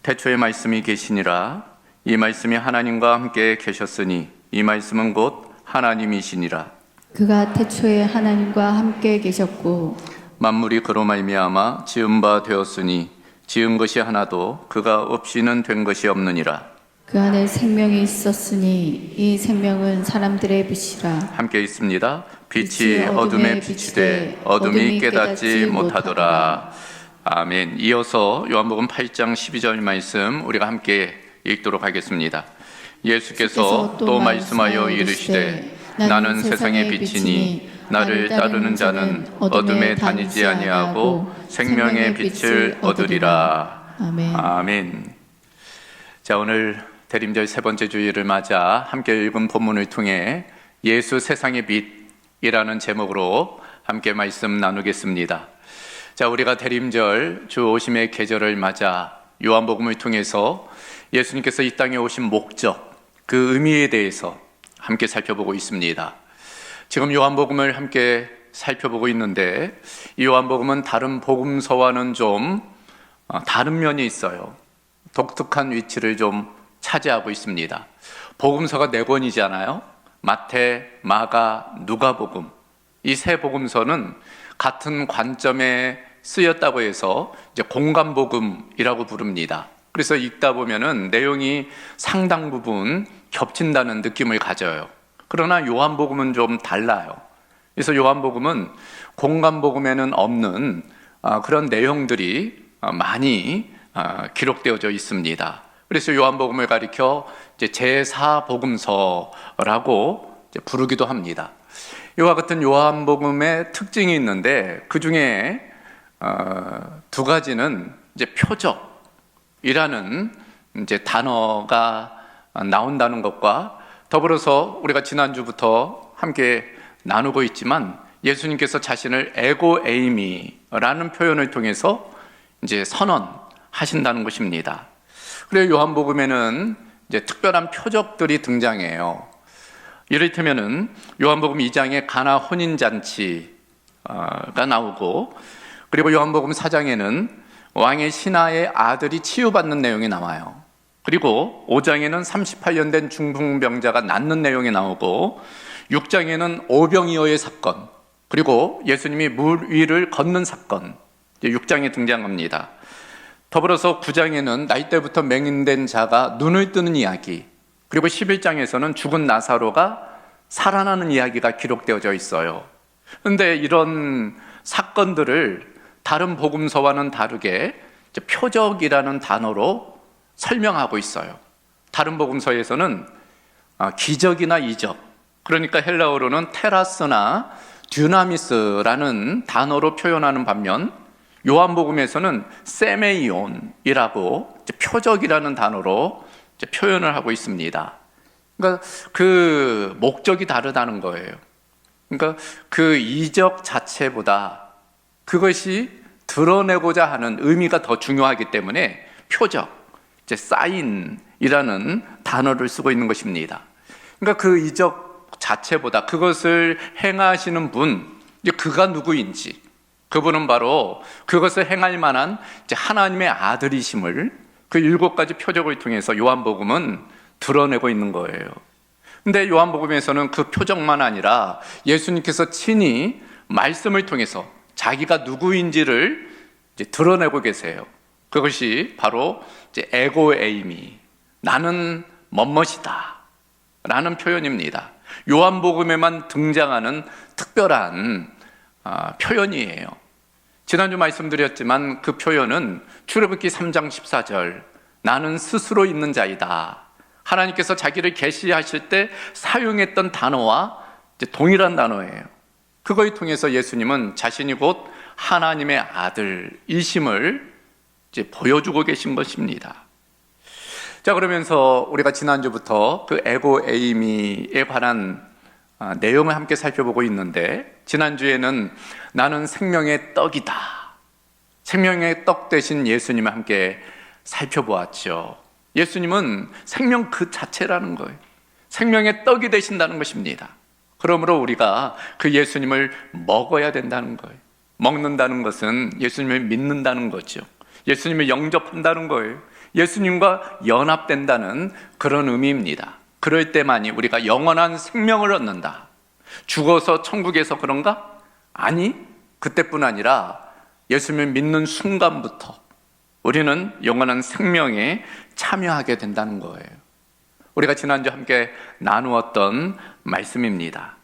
태초에 말씀이 계시니라. 이 말씀이 하나님과 함께 계셨으니 이 말씀은 곧 하나님이시니라. 그가 태초에 하나님과 함께 계셨고 만물이 그로 말미암아 지은 바 되었으니 지은 것이 하나도 그가 없이는 된 것이 없느니라. 그 안에 생명이 있었으니 이 생명은 사람들의 빛이라. 함께 있습니다. 빛이 어둠에 비치되 어둠이 깨닫지 못하더라. 아멘. 이어서 요한복음 8장 12절 말씀 우리가 함께 읽도록 하겠습니다. 예수께서 또 말씀하여 이르시되 나는 세상의 빛이니 나를 따르는 자는 어둠에 다니지 아니하고 생명의 빛을 얻으리라. 아멘. 아멘. 자, 오늘 대림절 세 번째 주일을 맞아 함께 읽은 본문을 통해 예수 세상의 빛이라는 제목으로 함께 말씀 나누겠습니다. 자, 우리가 대림절 주 오심의 계절을 맞아 요한복음을 통해서 예수님께서 이 땅에 오신 목적, 그 의미에 대해서 함께 살펴보고 있습니다. 지금 요한복음을 함께 살펴보고 있는데 이 요한복음은 다른 복음서와는 좀 다른 면이 있어요. 독특한 위치를 좀 차지하고 있습니다. 복음서가 4권이잖아요. 마태, 마가, 누가복음. 이 세 복음서는 같은 관점에 쓰였다고 해서 이제 공감복음이라고 부릅니다. 그래서 읽다 보면은 내용이 상당 부분 겹친다는 느낌을 가져요. 그러나 요한복음은 좀 달라요. 그래서 요한복음은 공감복음에는 없는 그런 내용들이 많이 기록되어져 있습니다. 그래서 요한복음을 가리켜 제4복음서라고 부르기도 합니다. 이와 같은 요한복음의 특징이 있는데 그 중에 두 가지는 이제 표적이라는 이제 단어가 나온다는 것과 더불어서 우리가 지난주부터 함께 나누고 있지만 예수님께서 자신을 에고 에이미라는 표현을 통해서 이제 선언하신다는 것입니다. 그래서 요한복음에는 이제 특별한 표적들이 등장해요. 이를테면은 요한복음 2장에 가나 혼인잔치가 나오고, 그리고 요한복음 4장에는 왕의 신하의 아들이 치유받는 내용이 나와요. 그리고 5장에는 38년 된 중풍병자가 낫는 내용이 나오고, 6장에는 오병이어의 사건, 그리고 예수님이 물 위를 걷는 사건, 6장에 등장합니다. 더불어서 9장에는 나이 때부터 맹인된 자가 눈을 뜨는 이야기, 그리고 11장에서는 죽은 나사로가 살아나는 이야기가 기록되어져 있어요. 그런데 이런 사건들을 다른 복음서와는 다르게 표적이라는 단어로 설명하고 있어요. 다른 복음서에서는 기적이나 이적, 그러니까 헬라어로는 테라스나 듀나미스라는 단어로 표현하는 반면 요한복음에서는 세메이온이라고 표적이라는 단어로 표현을 하고 있습니다. 그러니까 그 목적이 다르다는 거예요. 그러니까 그 이적 자체보다 그것이 드러내고자 하는 의미가 더 중요하기 때문에 표적, 이제 사인이라는 단어를 쓰고 있는 것입니다. 그러니까 그 이적 자체보다 그것을 행하시는 분, 이제 그가 누구인지, 그분은 바로 그것을 행할 만한 이제 하나님의 아들이심을 그 7가지 표적을 통해서 요한복음은 드러내고 있는 거예요. 근데 요한복음에서는 그 표적만 아니라 예수님께서 친히 말씀을 통해서 자기가 누구인지를 이제 드러내고 계세요. 그것이 바로 이제 에고 에이미, 나는 멋멋이다 라는 표현입니다. 요한복음에만 등장하는 특별한 표현이에요. 지난주 말씀드렸지만 그 표현은 출애굽기 3장 14절, 나는 스스로 있는 자이다. 하나님께서 자기를 계시하실 때 사용했던 단어와 이제 동일한 단어예요. 그거에 통해서 예수님은 자신이 곧 하나님의 아들이심을 이제 보여주고 계신 것입니다. 자, 그러면서 우리가 지난주부터 그 에고 에이미에 관한 내용을 함께 살펴보고 있는데, 지난주에는 나는 생명의 떡이다, 생명의 떡 되신 예수님을 함께 살펴보았죠. 예수님은 생명 그 자체라는 거예요. 생명의 떡이 되신다는 것입니다. 그러므로 우리가 그 예수님을 먹어야 된다는 거예요. 먹는다는 것은 예수님을 믿는다는 거죠. 예수님을 영접한다는 거예요. 예수님과 연합된다는 그런 의미입니다. 그럴 때만이 우리가 영원한 생명을 얻는다. 죽어서 천국에서 그런가? 아니, 그때뿐 아니라 예수님을 믿는 순간부터 우리는 영원한 생명에 참여하게 된다는 거예요. 우리가 지난주 함께 나누었던 말씀입니다.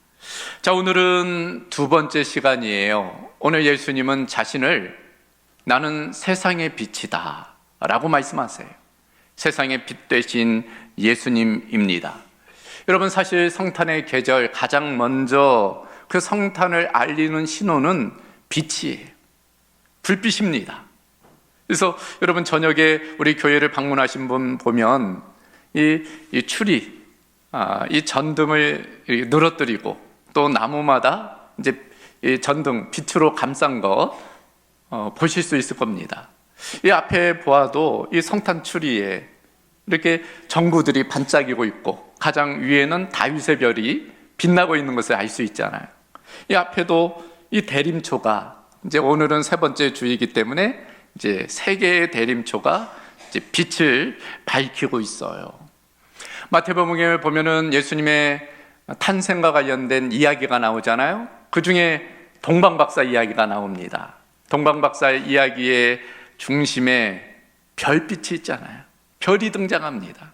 자, 오늘은 두 번째 시간이에요. 오늘 예수님은 자신을 나는 세상의 빛이다 라고 말씀하세요. 세상의 빛 되신 예수님입니다. 여러분, 사실 성탄의 계절 가장 먼저 그 성탄을 알리는 신호는 빛이에요. 불빛입니다. 그래서 여러분, 저녁에 우리 교회를 방문하신 분 보면 이 추리, 이 전등을 늘어뜨리고 또 나무마다 이제 이 전등 빛으로 감싼 거 보실 수 있을 겁니다. 이 앞에 보아도 이 성탄 추리에 이렇게 전구들이 반짝이고 있고 가장 위에는 다윗의 별이 빛나고 있는 것을 알 수 있잖아요. 이 앞에도 이 대림초가 이제 오늘은 세 번째 주이기 때문에 이제 세 개의 대림초가 이제 빛을 밝히고 있어요. 마태복음에 보면은 예수님의 탄생과 관련된 이야기가 나오잖아요. 그 중에 동방박사 이야기가 나옵니다. 동방박사 이야기의 중심에 별빛이 있잖아요. 별이 등장합니다.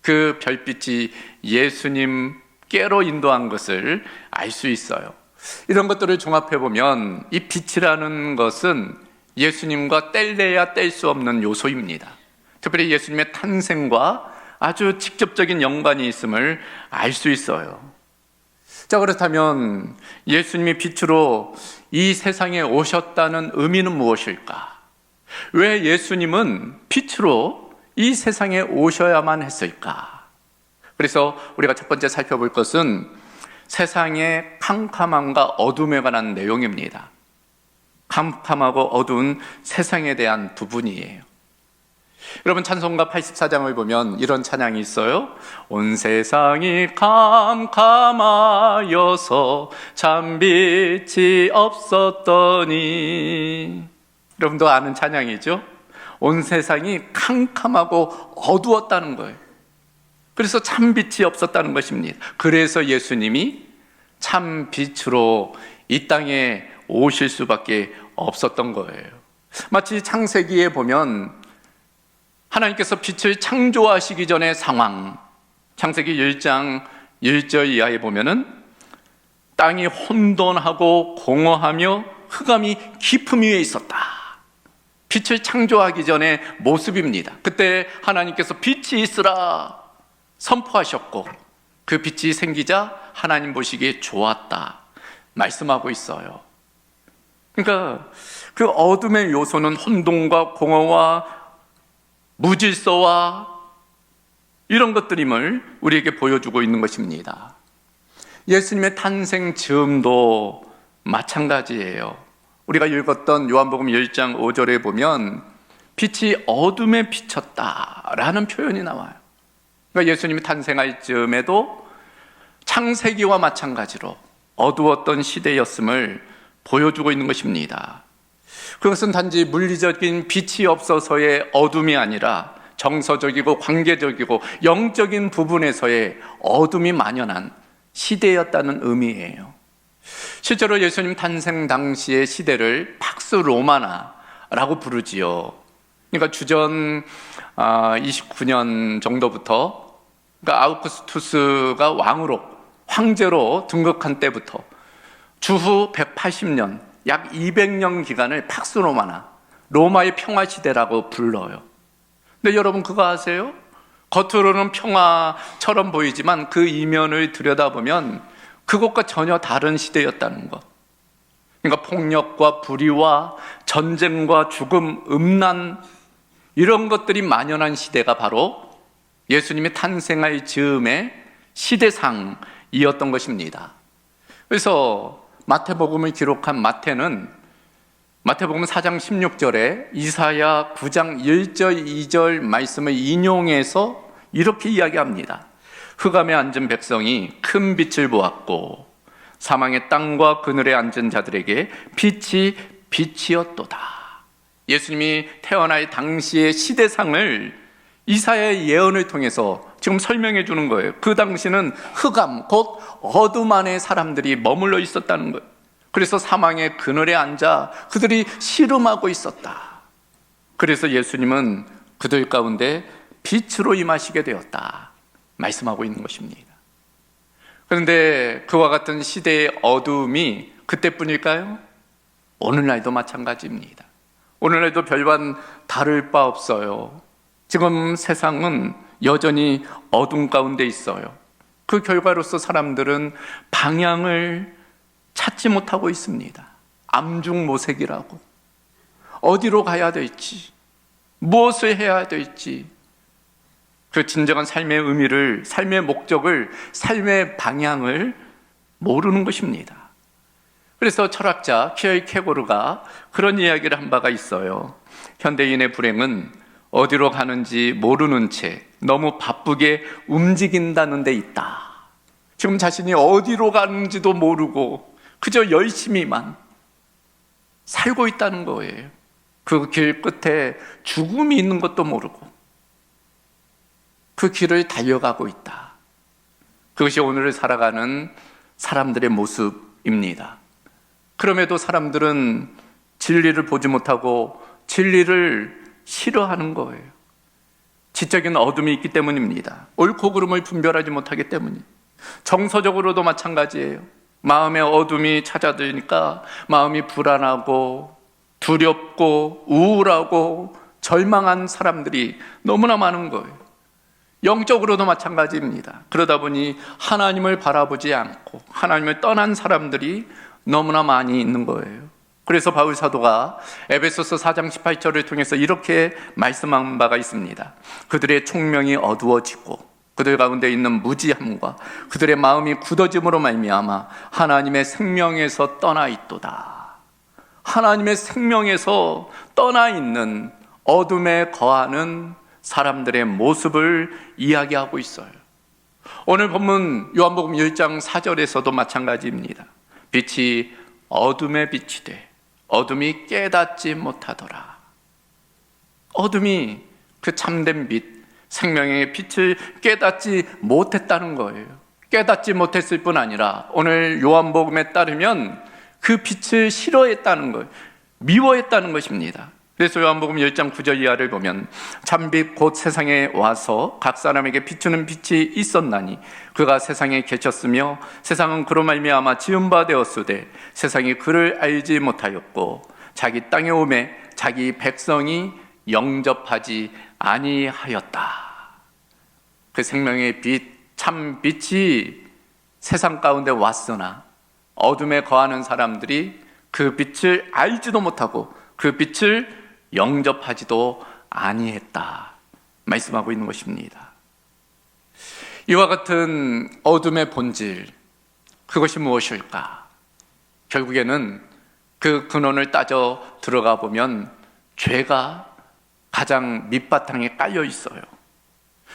그 별빛이 예수님께로 인도한 것을 알 수 있어요. 이런 것들을 종합해 보면 이 빛이라는 것은 예수님과 뗄래야 뗄 수 없는 요소입니다. 특별히 예수님의 탄생과 아주 직접적인 연관이 있음을 알 수 있어요. 자, 그렇다면 예수님이 빛으로 이 세상에 오셨다는 의미는 무엇일까? 왜 예수님은 빛으로 이 세상에 오셔야만 했을까? 그래서 우리가 첫 번째 살펴볼 것은 세상의 캄캄함과 어둠에 관한 내용입니다. 캄캄하고 어두운 세상에 대한 부분이에요. 여러분, 찬송가 84장을 보면 이런 찬양이 있어요. 온 세상이 캄캄하여서 참 빛이 없었더니. 여러분도 아는 찬양이죠? 온 세상이 캄캄하고 어두웠다는 거예요. 그래서 참 빛이 없었다는 것입니다. 그래서 예수님이 참 빛으로 이 땅에 오실 수밖에 없었던 거예요. 마치 창세기에 보면 하나님께서 빛을 창조하시기 전의 상황, 창세기 1장 1절 이하에 보면은 땅이 혼돈하고 공허하며 흑암이 깊음 위에 있었다. 빛을 창조하기 전의 모습입니다. 그때 하나님께서 빛이 있으라 선포하셨고 그 빛이 생기자 하나님 보시기에 좋았다 말씀하고 있어요. 그러니까 그 어둠의 요소는 혼돈과 공허와 무질서와 이런 것들임을 우리에게 보여주고 있는 것입니다. 예수님의 탄생 즈음도 마찬가지예요. 우리가 읽었던 요한복음 1장 5절에 보면 빛이 어둠에 비쳤다라는 표현이 나와요. 그러니까 예수님이 탄생할 즈음에도 창세기와 마찬가지로 어두웠던 시대였음을 보여주고 있는 것입니다. 그것은 단지 물리적인 빛이 없어서의 어둠이 아니라 정서적이고 관계적이고 영적인 부분에서의 어둠이 만연한 시대였다는 의미예요. 실제로 예수님 탄생 당시의 시대를 팍스 로마나라고 부르지요. 그러니까 주전 29년 정도부터, 그러니까 아우구스투스가 왕으로 황제로 등극한 때부터 주후 180년, 약 200년 기간을 팍스 로마나, 로마의 평화 시대라고 불러요. 근데 여러분 그거 아세요? 겉으로는 평화처럼 보이지만 그 이면을 들여다보면 그것과 전혀 다른 시대였다는 것. 그러니까 폭력과 불의와 전쟁과 죽음, 음란 이런 것들이 만연한 시대가 바로 예수님이 탄생할 즈음의 시대상이었던 것입니다. 그래서 마태복음을 기록한 마태는 마태복음 4장 16절에 이사야 9장 1절 2절 말씀을 인용해서 이렇게 이야기합니다. 흑암에 앉은 백성이 큰 빛을 보았고 사망의 땅과 그늘에 앉은 자들에게 빛이 빛이었도다. 예수님이 태어날 당시의 시대상을 이사야의 예언을 통해서 지금 설명해 주는 거예요. 그 당시는 흑암, 곧 어둠 안에 사람들이 머물러 있었다는 거예요. 그래서 사망의 그늘에 앉아 그들이 씨름하고 있었다. 그래서 예수님은 그들 가운데 빛으로 임하시게 되었다 말씀하고 있는 것입니다. 그런데 그와 같은 시대의 어둠이 그때뿐일까요? 오늘날도 마찬가지입니다. 오늘날도 별반 다를 바 없어요. 지금 세상은 여전히 어둠 가운데 있어요. 그 결과로서 사람들은 방향을 찾지 못하고 있습니다. 암중모색이라고. 어디로 가야 될지, 무엇을 해야 될지, 그 진정한 삶의 의미를, 삶의 목적을, 삶의 방향을 모르는 것입니다. 그래서 철학자 키어케고르가 그런 이야기를 한 바가 있어요. 현대인의 불행은 어디로 가는지 모르는 채 너무 바쁘게 움직인다는 데 있다. 지금 자신이 어디로 가는지도 모르고 그저 열심히만 살고 있다는 거예요. 그 길 끝에 죽음이 있는 것도 모르고 그 길을 달려가고 있다. 그것이 오늘을 살아가는 사람들의 모습입니다. 그럼에도 사람들은 진리를 보지 못하고 진리를 싫어하는 거예요. 지적인 어둠이 있기 때문입니다. 옳고 그름을 분별하지 못하기 때문입니다. 정서적으로도 마찬가지예요. 마음의 어둠이 찾아드니까 마음이 불안하고 두렵고 우울하고 절망한 사람들이 너무나 많은 거예요. 영적으로도 마찬가지입니다. 그러다 보니 하나님을 바라보지 않고 하나님을 떠난 사람들이 너무나 많이 있는 거예요. 그래서 바울 사도가 에베소서 4장 18절을 통해서 이렇게 말씀한 바가 있습니다. 그들의 총명이 어두워지고 그들 가운데 있는 무지함과 그들의 마음이 굳어짐으로 말미암아 하나님의 생명에서 떠나 있도다. 하나님의 생명에서 떠나 있는 어둠에 거하는 사람들의 모습을 이야기하고 있어요. 오늘 본문 요한복음 1장 4절에서도 마찬가지입니다. 빛이 어둠에 빛이 돼 어둠이 깨닫지 못하더라. 어둠이 그 참된 빛, 생명의 빛을 깨닫지 못했다는 거예요. 깨닫지 못했을 뿐 아니라 오늘 요한복음에 따르면 그 빛을 싫어했다는 거예요. 미워했다는 것입니다. 그래서 요한복음 10장 9절 이하를 보면 참빛 곧 세상에 와서 각 사람에게 비추는 빛이 있었나니 그가 세상에 계셨으며 세상은 그로 말미암아 지은 바 되었으되 세상이 그를 알지 못하였고 자기 땅에 오매 자기 백성이 영접하지 아니하였다. 그 생명의 빛, 참 빛이 세상 가운데 왔으나 어둠에 거하는 사람들이 그 빛을 알지도 못하고 그 빛을 영접하지도 아니했다 말씀하고 있는 것입니다. 이와 같은 어둠의 본질, 그것이 무엇일까? 결국에는 그 근원을 따져 들어가 보면 죄가 가장 밑바탕에 깔려 있어요.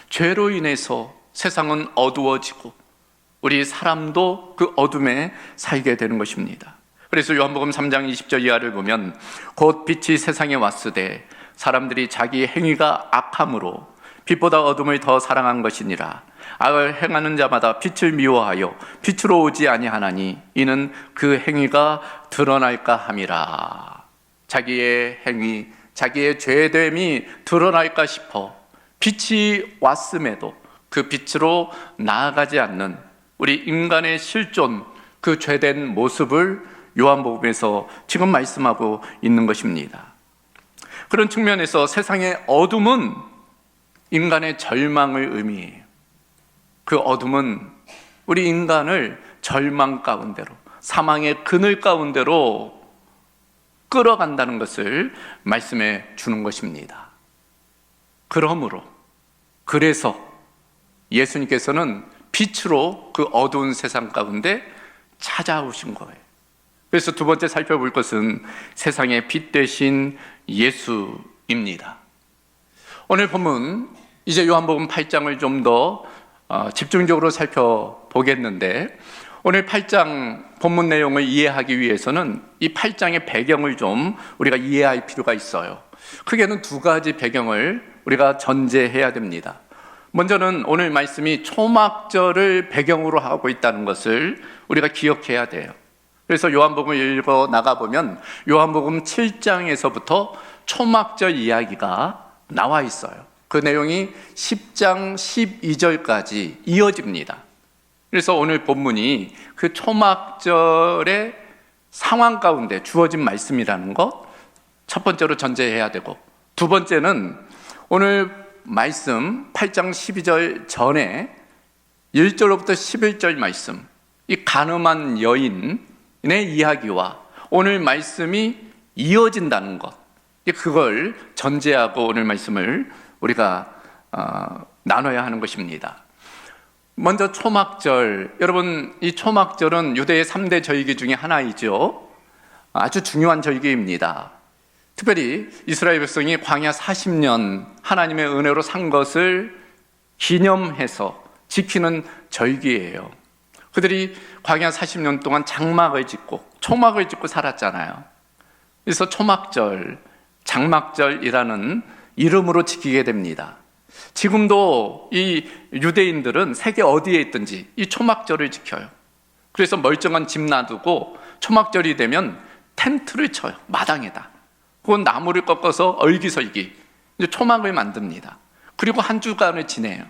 죄로 인해서 세상은 어두워지고 우리 사람도 그 어둠에 살게 되는 것입니다. 그래서 요한복음 3장 20절 이하를 보면 곧 빛이 세상에 왔으되 사람들이 자기 행위가 악함으로 빛보다 어둠을 더 사랑한 것이니라. 악을 행하는 자마다 빛을 미워하여 빛으로 오지 아니하나니 이는 그 행위가 드러날까 함이라. 자기의 행위, 자기의 죄됨이 드러날까 싶어 빛이 왔음에도 그 빛으로 나아가지 않는 우리 인간의 실존, 그 죄된 모습을 요한복음에서 지금 말씀하고 있는 것입니다. 그런 측면에서 세상의 어둠은 인간의 절망을 의미해요. 그 어둠은 우리 인간을 절망 가운데로, 사망의 그늘 가운데로 끌어간다는 것을 말씀해 주는 것입니다. 그래서 예수님께서는 빛으로 그 어두운 세상 가운데 찾아오신 거예요. 그래서 두 번째 살펴볼 것은 세상의 빛 되신 예수입니다. 오늘 본문 이제 요한복음 8장을 좀 더 집중적으로 살펴보겠는데 오늘 8장 본문 내용을 이해하기 위해서는 이 8장의 배경을 좀 우리가 이해할 필요가 있어요. 크게는 두 가지 배경을 우리가 전제해야 됩니다. 먼저는 오늘 말씀이 초막절을 배경으로 하고 있다는 것을 우리가 기억해야 돼요. 그래서 요한복음을 읽어 나가보면 요한복음 7장에서부터 초막절 이야기가 나와 있어요. 그 내용이 10장 12절까지 이어집니다. 그래서 오늘 본문이 그 초막절의 상황 가운데 주어진 말씀이라는 것, 첫 번째로 전제해야 되고, 두 번째는 오늘 말씀 8장 12절 전에 1절로부터 11절 말씀, 이 가늠한 여인의 이야기와 오늘 말씀이 이어진다는 것, 그걸 전제하고 오늘 말씀을 우리가 나눠야 하는 것입니다. 먼저 초막절, 여러분 이 초막절은 유대의 3대 절기 중에 하나이죠. 아주 중요한 절기입니다. 특별히 이스라엘 백성이 광야 40년 하나님의 은혜로 산 것을 기념해서 지키는 절기예요. 그들이 광야 40년 동안 장막을 짓고 초막을 짓고 살았잖아요. 그래서 초막절, 장막절이라는 이름으로 지키게 됩니다. 지금도 이 유대인들은 세계 어디에 있든지 이 초막절을 지켜요. 그래서 멀쩡한 집 놔두고 초막절이 되면 텐트를 쳐요. 마당에다. 그건 나무를 꺾어서 얼기설기 이제 초막을 만듭니다. 그리고 한 주간을 지내요.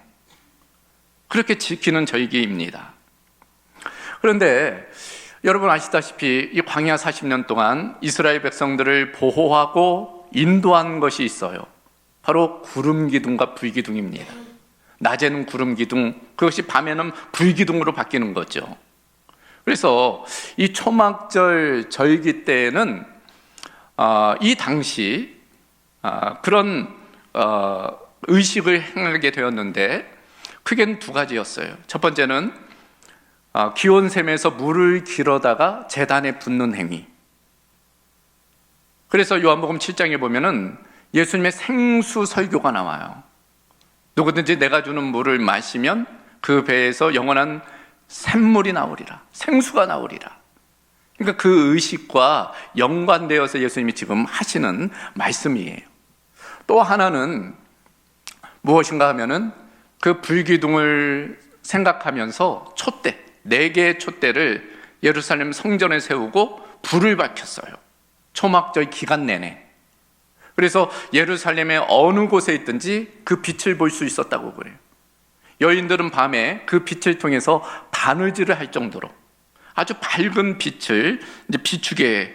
그렇게 지키는 절기입니다. 그런데 여러분 아시다시피 이 광야 40년 동안 이스라엘 백성들을 보호하고 인도한 것이 있어요. 바로 구름기둥과 불기둥입니다. 낮에는 구름기둥, 그것이 밤에는 불기둥으로 바뀌는 거죠. 그래서 이 초막절 절기 때에는 이 당시 그런 의식을 행하게 되었는데 크게는 두 가지였어요. 첫 번째는 기온샘에서 물을 길어다가 제단에 붓는 행위. 그래서 요한복음 7장에 보면은 예수님의 생수 설교가 나와요. 누구든지 내가 주는 물을 마시면 그 배에서 영원한 샘물이 나오리라, 생수가 나오리라. 그러니까 그 의식과 연관되어서 예수님이 지금 하시는 말씀이에요. 또 하나는 무엇인가 하면은 그 불기둥을 생각하면서 촛대, 4개의 촛대를 예루살렘 성전에 세우고 불을 밝혔어요. 초막절 기간 내내. 그래서 예루살렘의 어느 곳에 있든지 그 빛을 볼 수 있었다고 그래요. 여인들은 밤에 그 빛을 통해서 바느질을 할 정도로 아주 밝은 빛을 이제 비추게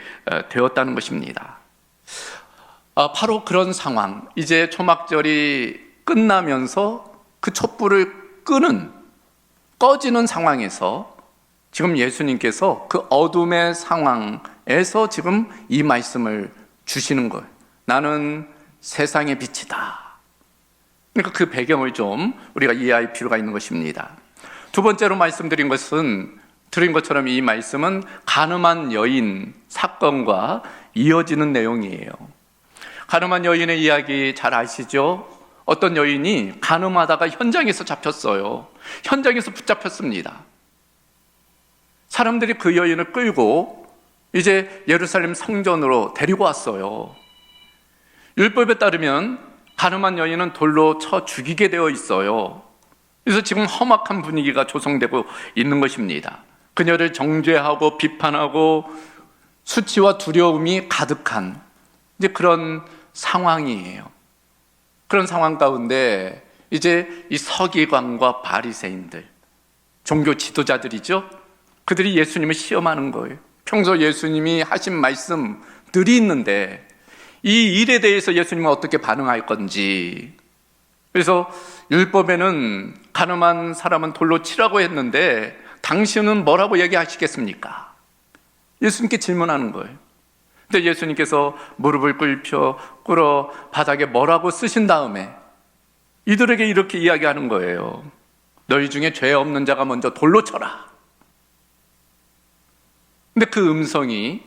되었다는 것입니다. 바로 그런 상황, 이제 초막절이 끝나면서 그 촛불을 꺼지는 상황에서 지금 예수님께서 그 어둠의 상황에서 지금 이 말씀을 주시는 거예요. 나는 세상의 빛이다. 그러니까 그 배경을 좀 우리가 이해할 필요가 있는 것입니다. 두 번째로 말씀드린 것처럼 이 말씀은 가늠한 여인 사건과 이어지는 내용이에요. 가늠한 여인의 이야기 잘 아시죠? 어떤 여인이 가늠하다가 현장에서 잡혔어요. 현장에서 붙잡혔습니다. 사람들이 그 여인을 끌고 이제 예루살렘 성전으로 데리고 왔어요. 율법에 따르면 가늠한 여인은 돌로 쳐 죽이게 되어 있어요. 그래서 지금 험악한 분위기가 조성되고 있는 것입니다. 그녀를 정죄하고 비판하고 수치와 두려움이 가득한 이제 그런 상황이에요. 그런 상황 가운데 이제 이 서기관과 바리새인들, 종교 지도자들이죠. 그들이 예수님을 시험하는 거예요. 평소 예수님이 하신 말씀들이 있는데 이 일에 대해서 예수님은 어떻게 반응할 건지. 그래서 율법에는 가늠한 사람은 돌로 치라고 했는데 당신은 뭐라고 얘기하시겠습니까? 예수님께 질문하는 거예요. 근데 예수님께서 무릎을 꿇어 바닥에 뭐라고 쓰신 다음에 이들에게 이렇게 이야기하는 거예요. 너희 중에 죄 없는 자가 먼저 돌로 쳐라. 근데 그 음성이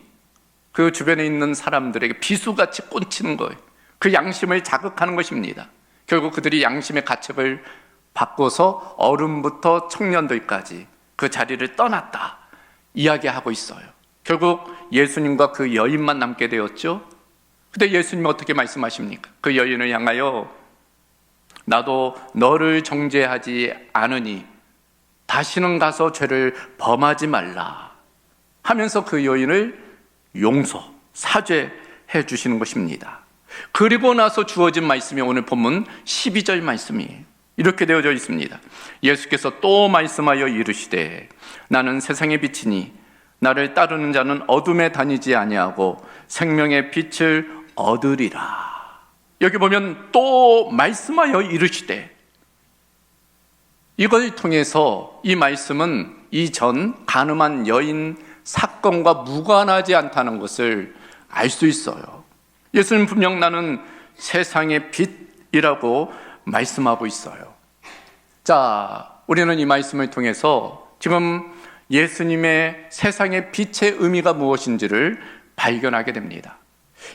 그 주변에 있는 사람들에게 비수같이 꽂히는 거예요. 그 양심을 자극하는 것입니다. 결국 그들이 양심의 가책을 바꿔서 어른부터 청년들까지 그 자리를 떠났다. 이야기하고 있어요. 결국 예수님과 그 여인만 남게 되었죠. 근데 예수님이 어떻게 말씀하십니까? 그 여인을 향하여 나도 너를 정죄하지 않으니 다시는 가서 죄를 범하지 말라 하면서 그 여인을 사죄해 주시는 것입니다. 그리고 나서 주어진 말씀이 오늘 본문 12절 말씀이에요. 이렇게 되어져 있습니다. 예수께서 또 말씀하여 이르시되 나는 세상의 빛이니 나를 따르는 자는 어둠에 다니지 아니하고 생명의 빛을 얻으리라. 여기 보면 또 말씀하여 이르시되, 이걸 통해서 이 말씀은 이전 간음한 여인 사건과 무관하지 않다는 것을 알 수 있어요. 예수님 분명 나는 세상의 빛이라고 말씀하고 있어요. 자, 우리는 이 말씀을 통해서 지금 예수님의 세상의 빛의 의미가 무엇인지를 발견하게 됩니다.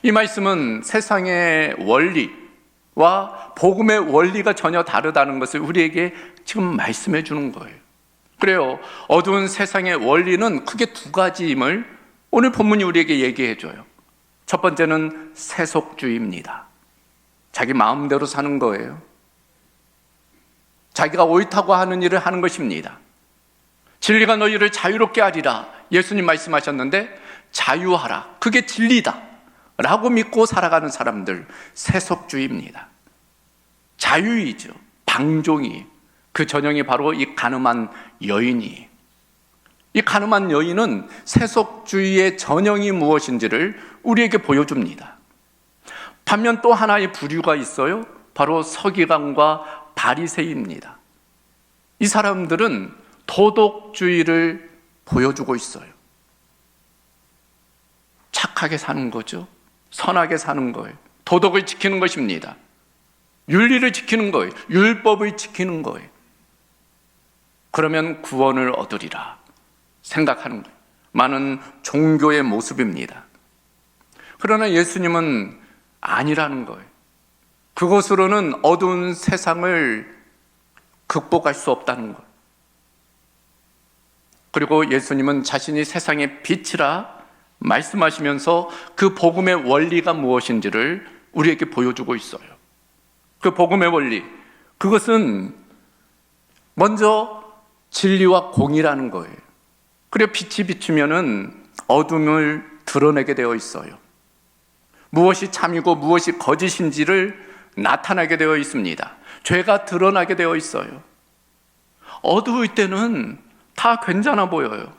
이 말씀은 세상의 원리와 복음의 원리가 전혀 다르다는 것을 우리에게 지금 말씀해 주는 거예요. 그래요. 어두운 세상의 원리는 크게 두 가지임을 오늘 본문이 우리에게 얘기해 줘요. 첫 번째는 세속주의입니다. 자기 마음대로 사는 거예요. 자기가 옳다고 하는 일을 하는 것입니다. 진리가 너희를 자유롭게 하리라 예수님 말씀하셨는데 자유하라, 그게 진리다 라고 믿고 살아가는 사람들, 세속주의입니다. 자유이죠. 방종이. 그 전형이 바로 이 간음한 여인이에요. 이 간음한 여인은 세속주의의 전형이 무엇인지를 우리에게 보여줍니다. 반면 또 하나의 부류가 있어요. 바로 서기관과 바리새인입니다. 이 사람들은 도덕주의를 보여주고 있어요. 착하게 사는 거죠. 선하게 사는 거예요. 도덕을 지키는 것입니다. 윤리를 지키는 거예요. 율법을 지키는 거예요. 그러면 구원을 얻으리라 생각하는 거예요. 많은 종교의 모습입니다. 그러나 예수님은 아니라는 거예요. 그것으로는 어두운 세상을 극복할 수 없다는 거예요. 그리고 예수님은 자신이 세상의 빛이라 말씀하시면서 그 복음의 원리가 무엇인지를 우리에게 보여주고 있어요. 그 복음의 원리, 그것은 먼저 진리와 공의라는 거예요. 그리고 빛이 비추면은 어둠을 드러내게 되어 있어요. 무엇이 참이고 무엇이 거짓인지를 나타나게 되어 있습니다. 죄가 드러나게 되어 있어요. 어두울 때는 다 괜찮아 보여요.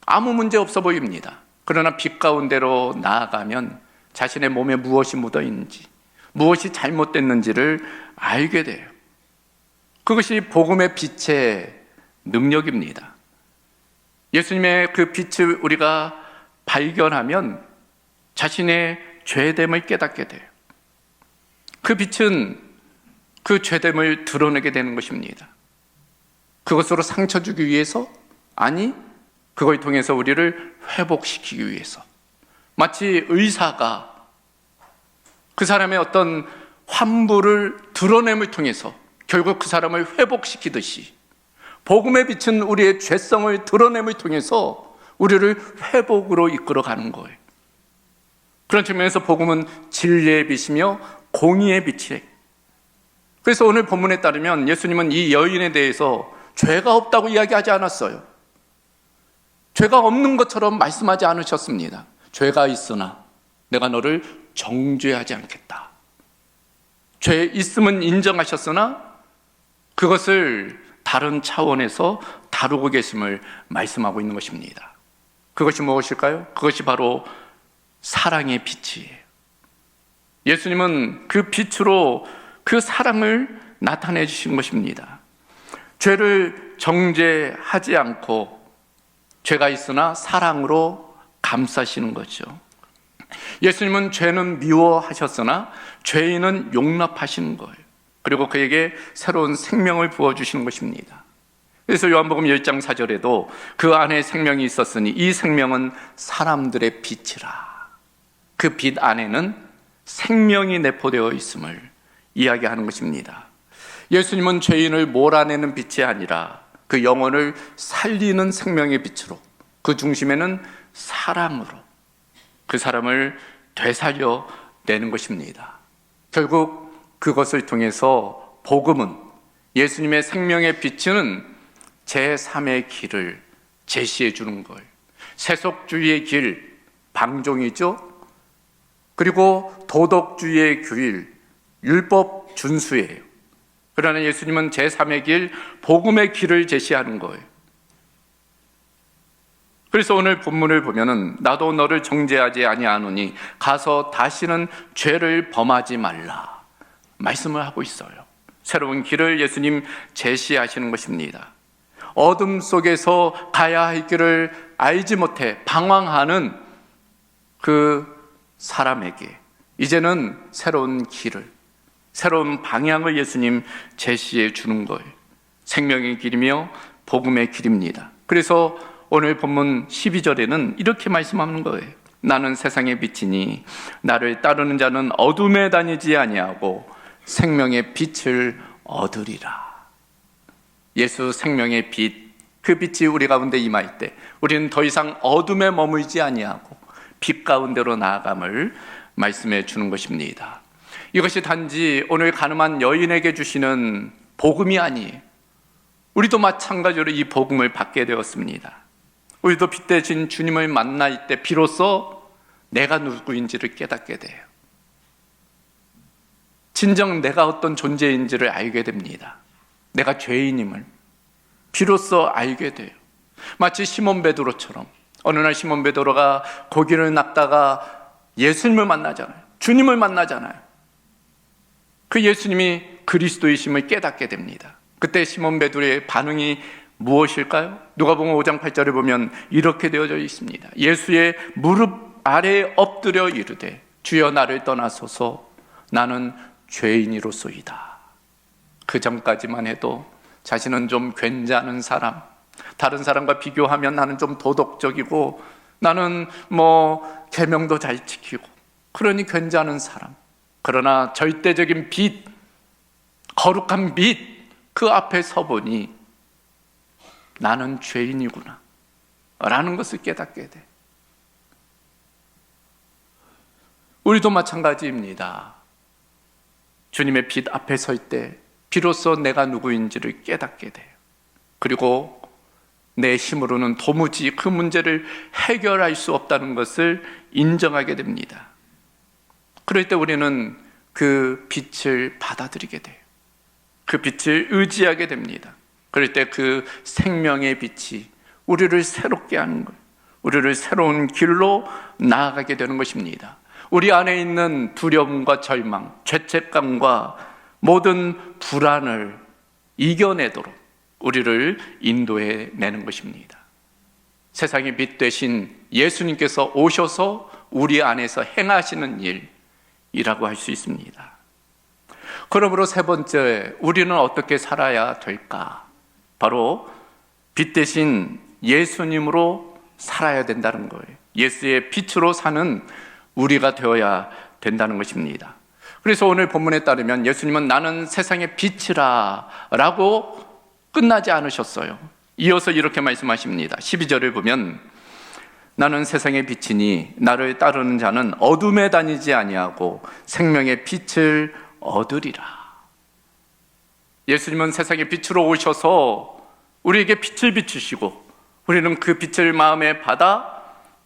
아무 문제 없어 보입니다. 그러나 빛 가운데로 나아가면 자신의 몸에 무엇이 묻어 있는지, 무엇이 잘못됐는지를 알게 돼요. 그것이 복음의 빛의 능력입니다. 예수님의 그 빛을 우리가 발견하면 자신의 죄됨을 깨닫게 돼요. 그 빛은 그 죄됨을 드러내게 되는 것입니다. 그것으로 상처 주기 위해서? 아니, 그걸 통해서 우리를 회복시키기 위해서. 마치 의사가 그 사람의 어떤 환부를 드러냄을 통해서 결국 그 사람을 회복시키듯이 복음의 빛은 우리의 죄성을 드러냄을 통해서 우리를 회복으로 이끌어가는 거예요. 그런 측면에서 복음은 진리의 빛이며 공의의 빛이에요. 그래서 오늘 본문에 따르면 예수님은 이 여인에 대해서 죄가 없다고 이야기하지 않았어요. 죄가 없는 것처럼 말씀하지 않으셨습니다. 죄가 있으나 내가 너를 정죄하지 않겠다. 죄 있음은 인정하셨으나 그것을 다른 차원에서 다루고 계심을 말씀하고 있는 것입니다. 그것이 무엇일까요? 그것이 바로 사랑의 빛이에요. 예수님은 그 빛으로 그 사랑을 나타내 주신 것입니다. 죄를 정죄하지 않고 죄가 있으나 사랑으로 감싸시는 거죠. 예수님은 죄는 미워하셨으나 죄인은 용납하시는 거예요. 그리고 그에게 새로운 생명을 부어주시는 것입니다. 그래서 요한복음 10장 4절에도 그 안에 생명이 있었으니 이 생명은 사람들의 빛이라. 그 빛 안에는 생명이 내포되어 있음을 이야기하는 것입니다. 예수님은 죄인을 몰아내는 빛이 아니라 그 영혼을 살리는 생명의 빛으로 그 중심에는 사랑으로 그 사람을 되살려 내는 것입니다. 결국 그것을 통해서 복음은, 예수님의 생명의 빛은 제3의 길을 제시해 주는 거예요. 세속주의의 길, 방종이죠. 그리고 도덕주의의 길, 율법 준수예요. 그러나 예수님은 제3의 길, 복음의 길을 제시하는 거예요. 그래서 오늘 본문을 보면은 나도 너를 정죄하지 아니하노니 가서 다시는 죄를 범하지 말라 말씀을 하고 있어요. 새로운 길을 예수님 제시하시는 것입니다. 어둠 속에서 가야 할 길을 알지 못해 방황하는 그 사람에게 이제는 새로운 길을, 새로운 방향을 예수님 제시해 주는 거예요. 생명의 길이며 복음의 길입니다. 그래서 오늘 본문 12절에는 이렇게 말씀하는 거예요. 나는 세상의 빛이니 나를 따르는 자는 어둠에 다니지 아니하고 생명의 빛을 얻으리라. 예수 생명의 빛, 그 빛이 우리 가운데 임할 때 우리는 더 이상 어둠에 머물지 아니하고 빛 가운데로 나아감을 말씀해 주는 것입니다. 이것이 단지 오늘 가늠한 여인에게 주시는 복음이 아니에요. 우리도 마찬가지로 이 복음을 받게 되었습니다. 우리도 빛 대신 주님을 만날 때 비로소 내가 누구인지를 깨닫게 돼요. 진정 내가 어떤 존재인지를 알게 됩니다. 내가 죄인임을 비로소 알게 돼요. 마치 시몬 베드로처럼 어느 날 시몬 베드로가 고기를 낚다가 예수님을 만나잖아요. 주님을 만나잖아요. 그 예수님이 그리스도이심을 깨닫게 됩니다. 그때 시몬 베드로의 반응이 무엇일까요? 누가복음 5장 8절에 보면 이렇게 되어져 있습니다. 예수의 무릎 아래에 엎드려 이르되 주여 나를 떠나소서 나는 죄인이로소이다. 그 전까지만 해도 자신은 좀 괜찮은 사람, 다른 사람과 비교하면 나는 좀 도덕적이고 나는 계명도 잘 지키고 그러니 괜찮은 사람. 그러나 절대적인 빛, 거룩한 빛 그 앞에 서보니 나는 죄인이구나 라는 것을 깨닫게 돼. 우리도 마찬가지입니다. 주님의 빛 앞에 설 때 비로소 내가 누구인지를 깨닫게 돼요. 그리고 내 힘으로는 도무지 그 문제를 해결할 수 없다는 것을 인정하게 됩니다. 그럴 때 우리는 그 빛을 받아들이게 돼요. 그 빛을 의지하게 됩니다. 그럴 때 그 생명의 빛이 우리를 새롭게 하는 거예요. 우리를 새로운 길로 나아가게 되는 것입니다. 우리 안에 있는 두려움과 절망, 죄책감과 모든 불안을 이겨내도록 우리를 인도해 내는 것입니다. 세상의 빛 되신 예수님께서 오셔서 우리 안에서 행하시는 일이라고 할 수 있습니다. 그러므로 세 번째, 우리는 어떻게 살아야 될까? 바로 빛 대신 예수님으로 살아야 된다는 거예요. 예수의 빛으로 사는 우리가 되어야 된다는 것입니다. 그래서 오늘 본문에 따르면 예수님은 나는 세상의 빛이라 라고 끝나지 않으셨어요. 이어서 이렇게 말씀하십니다. 12절을 보면 나는 세상의 빛이니 나를 따르는 자는 어둠에 다니지 아니하고 생명의 빛을 얻으리라. 예수님은 세상의 빛으로 오셔서 우리에게 빛을 비추시고 우리는 그 빛을 마음에 받아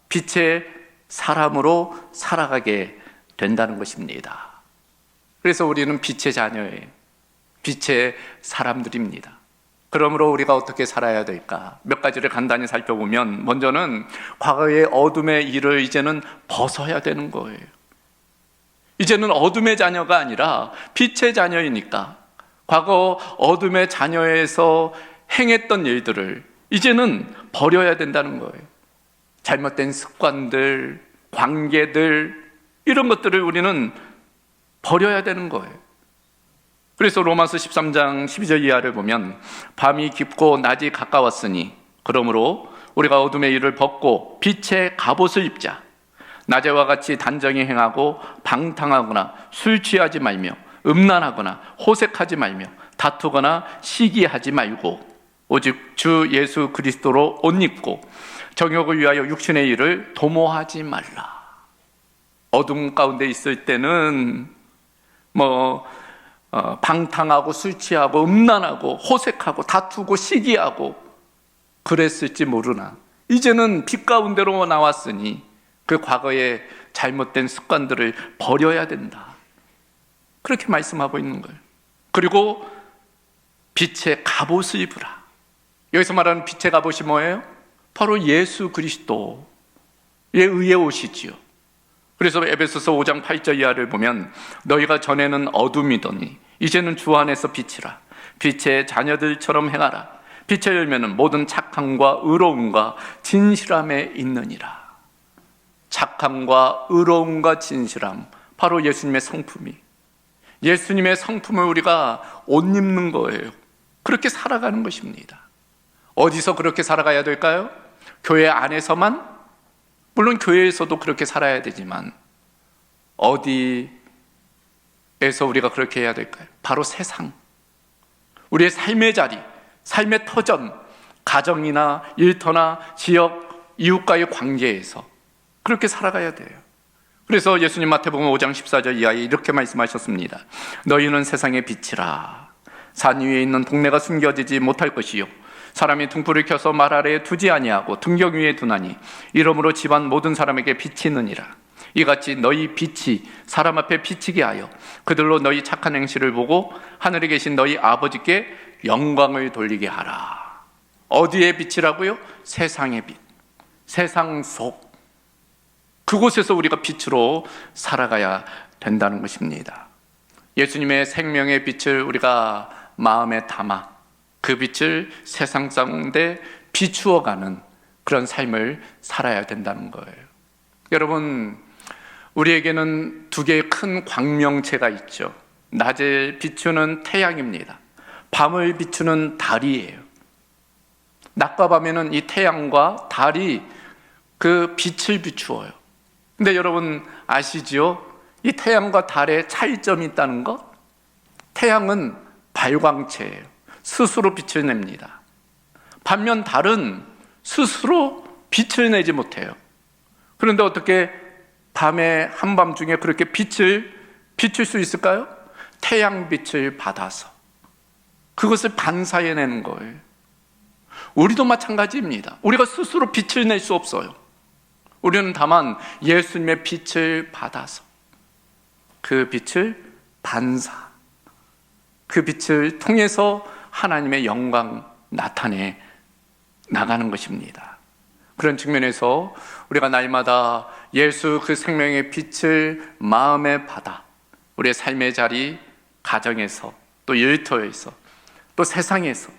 빛의 사람으로 살아가게 된다는 것입니다. 그래서 우리는 빛의 자녀예요. 빛의 사람들입니다. 그러므로 우리가 어떻게 살아야 될까? 몇 가지를 간단히 살펴보면 먼저는 과거의 어둠의 일을 이제는 벗어야 되는 거예요. 이제는 어둠의 자녀가 아니라 빛의 자녀이니까 과거 어둠의 자녀에서 행했던 일들을 이제는 버려야 된다는 거예요. 잘못된 습관들, 관계들 이런 것들을 우리는 버려야 되는 거예요. 그래서 로마서 13장 12절 이하를 보면 밤이 깊고 낮이 가까웠으니 그러므로 우리가 어둠의 일을 벗고 빛의 갑옷을 입자. 낮에와 같이 단정히 행하고 방탕하거나 술 취하지 말며 음란하거나 호색하지 말며 다투거나 시기하지 말고 오직 주 예수 그리스도로 옷 입고 정욕을 위하여 육신의 일을 도모하지 말라. 어둠 가운데 있을 때는 방탕하고 술 취하고 음란하고 호색하고 다투고 시기하고 그랬을지 모르나 이제는 빛 가운데로 나왔으니 그 과거의 잘못된 습관들을 버려야 된다. 그렇게 말씀하고 있는 거예요. 그리고 빛의 갑옷을 입으라. 여기서 말하는 빛의 갑옷이 뭐예요? 바로 예수 그리스도에 의해 오시지요. 그래서 에베소서 5장 8절 이하를 보면 너희가 전에는 어둠이더니 이제는 주 안에서 빛이라. 빛의 자녀들처럼 행하라. 빛의 열매는 모든 착함과 의로움과 진실함에 있느니라. 착함과 의로움과 진실함, 바로 예수님의 성품이, 예수님의 성품을 우리가 옷 입는 거예요. 그렇게 살아가는 것입니다. 어디서 그렇게 살아가야 될까요? 교회 안에서만? 물론 교회에서도 그렇게 살아야 되지만 어디에서 우리가 그렇게 해야 될까요? 바로 세상, 우리의 삶의 자리, 삶의 터전, 가정이나 일터나 지역, 이웃과의 관계에서 그렇게 살아가야 돼요. 그래서 예수님 마태복음 5장 14절 이하에 이렇게 말씀하셨습니다. 너희는 세상의 빛이라. 산 위에 있는 동네가 숨겨지지 못할 것이요 사람이 등불을 켜서 말 아래에 두지 아니하고 등경 위에 두나니 이러므로 집안 모든 사람에게 비치느니라. 이같이 너희 빛이 사람 앞에 비치게 하여 그들로 너희 착한 행실을 보고 하늘에 계신 너희 아버지께 영광을 돌리게 하라. 어디에 빛이라고요? 세상의 빛, 세상 속, 그곳에서 우리가 빛으로 살아가야 된다는 것입니다. 예수님의 생명의 빛을 우리가 마음에 담아 그 빛을 세상 가운데 비추어가는 그런 삶을 살아야 된다는 거예요. 여러분, 우리에게는 두 개의 큰 광명체가 있죠. 낮을 비추는 태양입니다. 밤을 비추는 달이에요. 낮과 밤에는 이 태양과 달이 그 빛을 비추어요. 근데 여러분 아시지요? 이 태양과 달의 차이점이 있다는 것? 태양은 발광체예요. 스스로 빛을 냅니다. 반면 달은 스스로 빛을 내지 못해요. 그런데 어떻게 밤에 한밤중에 그렇게 빛을 비출 수 있을까요? 태양빛을 받아서 그것을 반사해내는 거예요. 우리도 마찬가지입니다. 우리가 스스로 빛을 낼 수 없어요. 우리는 다만 예수님의 빛을 받아서 그 빛을 반사, 그 빛을 통해서 하나님의 영광 나타내 나가는 것입니다. 그런 측면에서 우리가 날마다 예수 그 생명의 빛을 마음에 받아 우리의 삶의 자리, 가정에서 또 일터에서 또 세상에서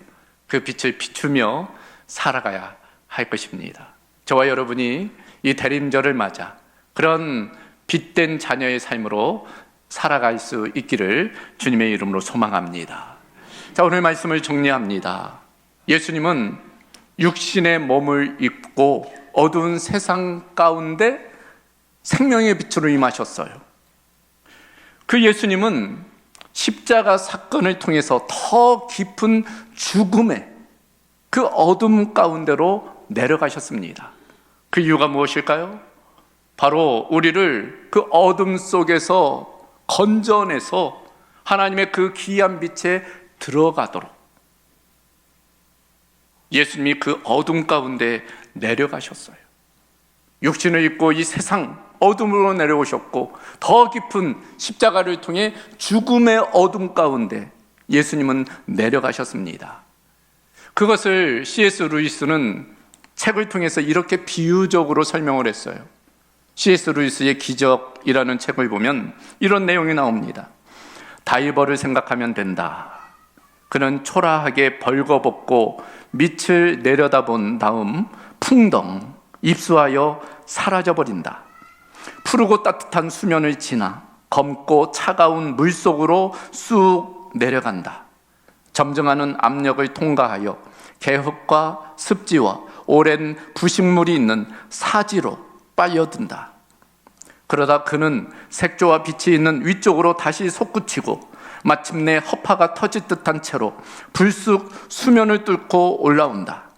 그 빛을 비추며 살아가야 할 것입니다. 저와 여러분이 이 대림절을 맞아 그런 빛된 자녀의 삶으로 살아갈 수 있기를 주님의 이름으로 소망합니다. 자, 오늘 말씀을 정리합니다. 예수님은 육신의 몸을 입고 어두운 세상 가운데 생명의 빛으로 임하셨어요. 그 예수님은 십자가 사건을 통해서 더 깊은 죽음의 그 어둠 가운데로 내려가셨습니다. 그 이유가 무엇일까요? 바로 우리를 그 어둠 속에서 건져내서 하나님의 그 귀한 빛에 들어가도록 예수님이 그 어둠 가운데 내려가셨어요. 육신을 입고 이 세상 어둠으로 내려오셨고 더 깊은 십자가를 통해 죽음의 어둠 가운데 예수님은 내려가셨습니다. 그것을 C.S. 루이스는 책을 통해서 이렇게 비유적으로 설명을 했어요. C.S. 루이스의 기적이라는 책을 보면 이런 내용이 나옵니다. 다이버를 생각하면 된다. 그는 초라하게 벌거벗고 밑을 내려다본 다음 풍덩 입수하여 사라져버린다. 푸르고 따뜻한 수면을 지나 검고 차가운 물속으로 쑥 내려간다. 점증하는 압력을 통과하여 개흙과 습지와 오랜 부식물이 있는 사지로 빨려든다. 그러다 그는 색조와 빛이 있는 위쪽으로 다시 솟구치고 마침내 허파가 터질 듯한 채로 불쑥 수면을 뚫고 올라온다.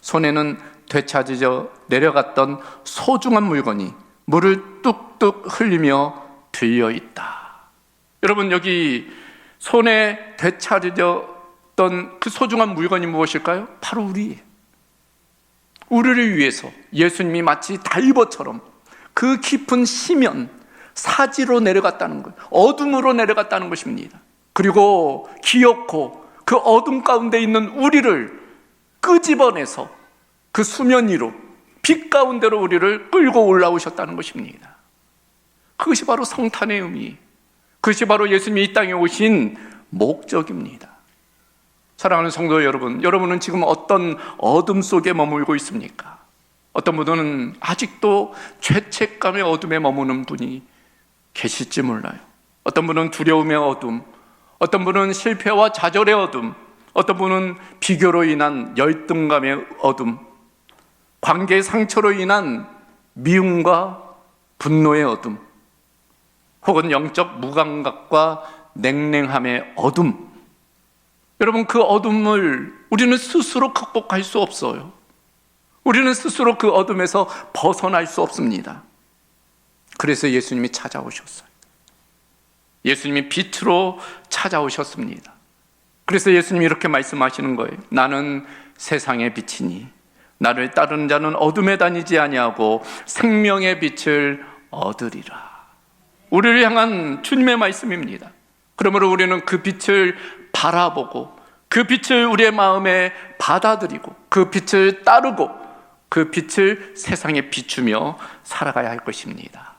손에는 되찾으려 내려갔던 소중한 물건이 물을 뚝뚝 흘리며 들려 있다. 여러분, 여기 손에 되찾으려던 그 소중한 물건이 무엇일까요? 바로 우리를 위해서 예수님이 마치 다이버처럼 그 깊은 심연, 사지로 내려갔다는 거예요. 어둠으로 내려갔다는 것입니다. 그리고 기어코 그 어둠 가운데 있는 우리를 끄집어내서 그 수면 위로, 빛 가운데로 우리를 끌고 올라오셨다는 것입니다. 그것이 바로 성탄의 의미, 그것이 바로 예수님이 이 땅에 오신 목적입니다. 사랑하는 성도 여러분, 여러분은 지금 어떤 어둠 속에 머물고 있습니까? 어떤 분은 아직도 죄책감의 어둠에 머무는 분이 계실지 몰라요. 어떤 분은 두려움의 어둠, 어떤 분은 실패와 좌절의 어둠, 어떤 분은 비교로 인한 열등감의 어둠, 관계의 상처로 인한 미움과 분노의 어둠, 혹은 영적 무감각과 냉랭함의 어둠. 여러분, 그 어둠을 우리는 스스로 극복할 수 없어요. 우리는 스스로 그 어둠에서 벗어날 수 없습니다. 그래서 예수님이 찾아오셨어요. 예수님이 빛으로 찾아오셨습니다. 그래서 예수님이 이렇게 말씀하시는 거예요. 나는 세상의 빛이니 나를 따르는 자는 어둠에 다니지 아니하고 생명의 빛을 얻으리라. 우리를 향한 주님의 말씀입니다. 그러므로 우리는 그 빛을 바라보고 그 빛을 우리의 마음에 받아들이고 그 빛을 따르고 그 빛을 세상에 비추며 살아가야 할 것입니다.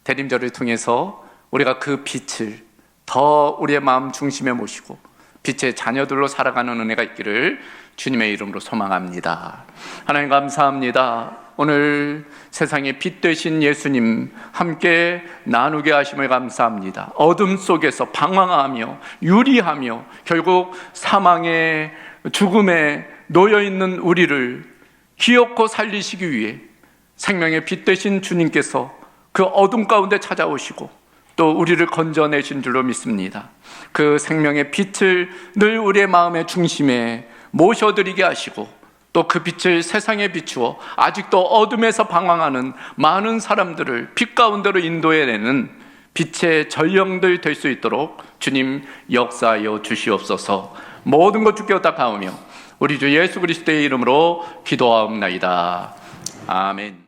대림절을 통해서 우리가 그 빛을 더 우리의 마음 중심에 모시고 빛의 자녀들로 살아가는 은혜가 있기를 주님의 이름으로 소망합니다. 하나님 감사합니다. 오늘 세상의 빛 되신 예수님 함께 나누게 하심을 감사합니다. 어둠 속에서 방황하며 유리하며 결국 사망의 죽음에 놓여있는 우리를 기어코 살리시기 위해 생명의 빛 되신 주님께서 그 어둠 가운데 찾아오시고 또 우리를 건져내신 줄로 믿습니다. 그 생명의 빛을 늘 우리의 마음의 중심에 모셔드리게 하시고 또 그 빛을 세상에 비추어 아직도 어둠에서 방황하는 많은 사람들을 빛 가운데로 인도해내는 빛의 전령들 될 수 있도록 주님 역사하여 주시옵소서. 모든 것 주께 다 가오며 우리 주 예수 그리스도의 이름으로 기도하옵나이다. 아멘.